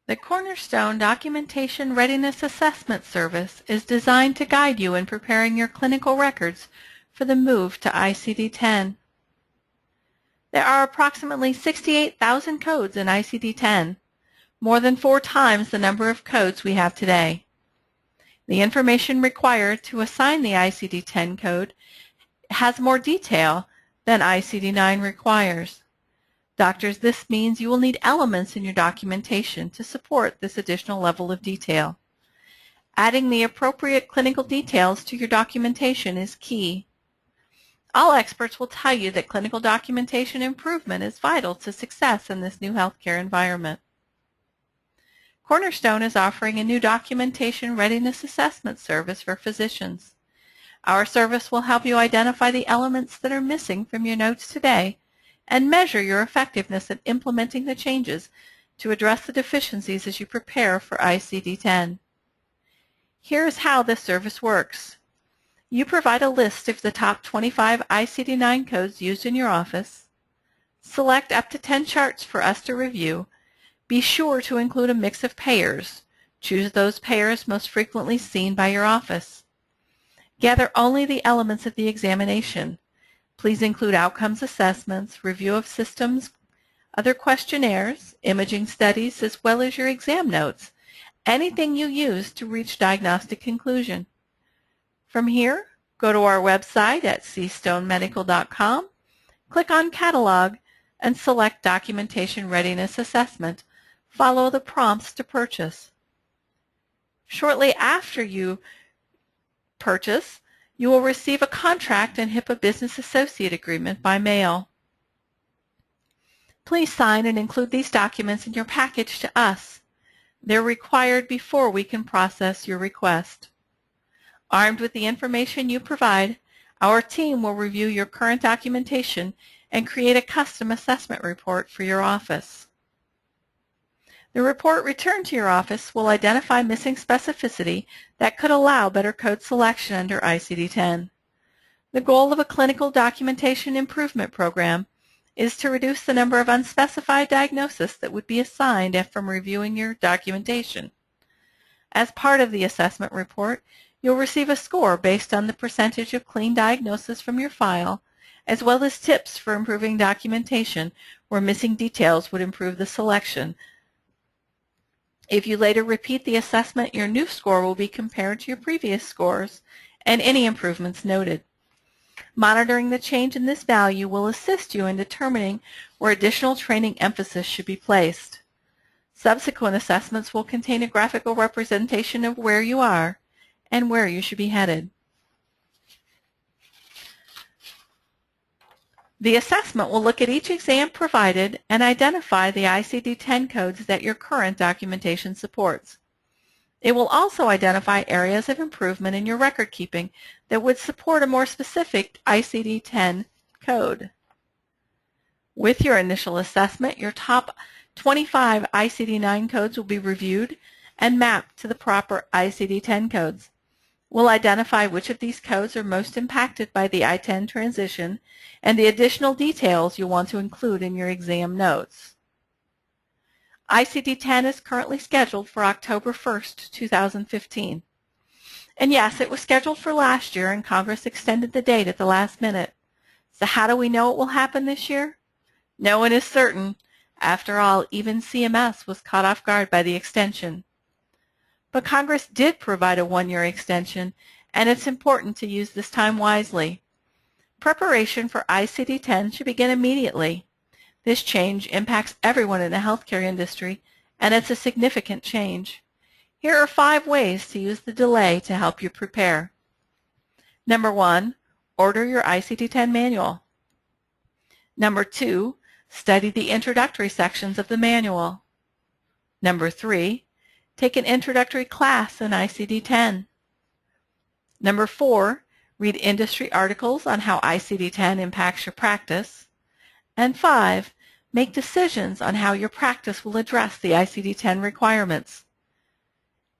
The Cornerstone Documentation Readiness Assessment Service is designed to guide you in preparing your clinical records for the move to ICD-10. There are approximately 68,000 codes in ICD-10, more than 4 times the number of codes we have today. The information required to assign the ICD-10 code has more detail than ICD-9 requires. Doctors, this means you will need elements in your documentation to support this additional level of detail. Adding the appropriate clinical details to your documentation is key. All experts will tell you that clinical documentation improvement is vital to success in this new healthcare environment. Cornerstone is offering a new documentation readiness assessment service for physicians. Our service will help you identify the elements that are missing from your notes today and measure your effectiveness at implementing the changes to address the deficiencies as you prepare for ICD-10. Here's how this service works. You provide a list of the top 25 ICD-9 codes used in your office. Select up to 10 charts for us to review. Be sure to include a mix of payers. Choose those payers most frequently seen by your office. Gather only the elements of the examination. Please include outcomes assessments, review of systems, other questionnaires, imaging studies, as well as your exam notes, anything you use to reach diagnostic conclusion. From here, go to our website at cstonemedical.com, click on Catalog, and select Documentation Readiness Assessment. Follow the prompts to purchase. Shortly after you purchase, you will receive a contract and HIPAA Business Associate Agreement by mail. Please sign and include these documents in your package to us. They're required before we can process your request. Armed with the information you provide, our team will review your current documentation and create a custom assessment report for your office. The report returned to your office will identify missing specificity that could allow better code selection under ICD-10. The goal of a clinical documentation improvement program is to reduce the number of unspecified diagnoses that would be assigned from reviewing your documentation. As part of the assessment report, you'll receive a score based on the percentage of clean diagnosis from your file, as well as tips for improving documentation where missing details would improve the selection. If you later repeat the assessment, your new score will be compared to your previous scores and any improvements noted. Monitoring the change in this value will assist you in determining where additional training emphasis should be placed. Subsequent assessments will contain a graphical representation of where you are and where you should be headed. The assessment will look at each exam provided and identify the ICD-10 codes that your current documentation supports. It will also identify areas of improvement in your record keeping that would support a more specific ICD-10 code. With your initial assessment, your top 25 ICD-9 codes will be reviewed and mapped to the proper ICD-10 codes. We'll identify which of these codes are most impacted by the I-10 transition and the additional details you'll want to include in your exam notes. ICD-10 is currently scheduled for October 1st, 2015. And yes, it was scheduled for last year and Congress extended the date at the last minute. So how do we know it will happen this year? No one is certain. After all, even CMS was caught off guard by the extension. But Congress did provide a 1-year extension, and it's important to use this time wisely. Preparation for ICD-10 should begin immediately. This change impacts everyone in the healthcare industry, and it's a significant change. Here are 5 ways to use the delay to help you prepare. Number 1, order your ICD-10 manual. Number 2, study the introductory sections of the manual. Number 3, take an introductory class in ICD-10. Number 4, read industry articles on how ICD-10 impacts your practice. And 5, make decisions on how your practice will address the ICD-10 requirements.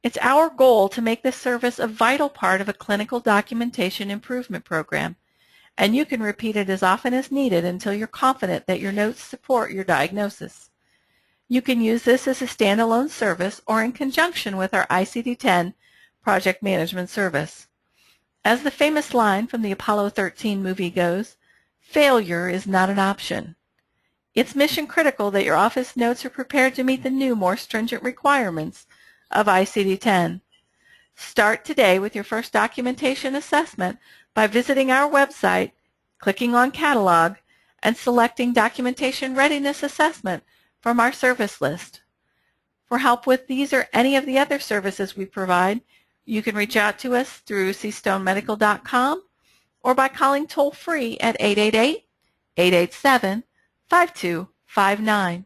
It's our goal to make this service a vital part of a clinical documentation improvement program, and you can repeat it as often as needed until you're confident that your notes support your diagnosis. You can use this as a standalone service or in conjunction with our ICD-10 project management service. As the famous line from the Apollo 13 movie goes, failure is not an option. It's mission critical that your office notes are prepared to meet the new, more stringent requirements of ICD-10. Start today with your first documentation assessment by visiting our website, clicking on Catalog, and selecting Documentation Readiness Assessment from our service list. For help with these or any of the other services we provide, you can reach out to us through cstonemedical.com or by calling toll-free at 888-887-5259.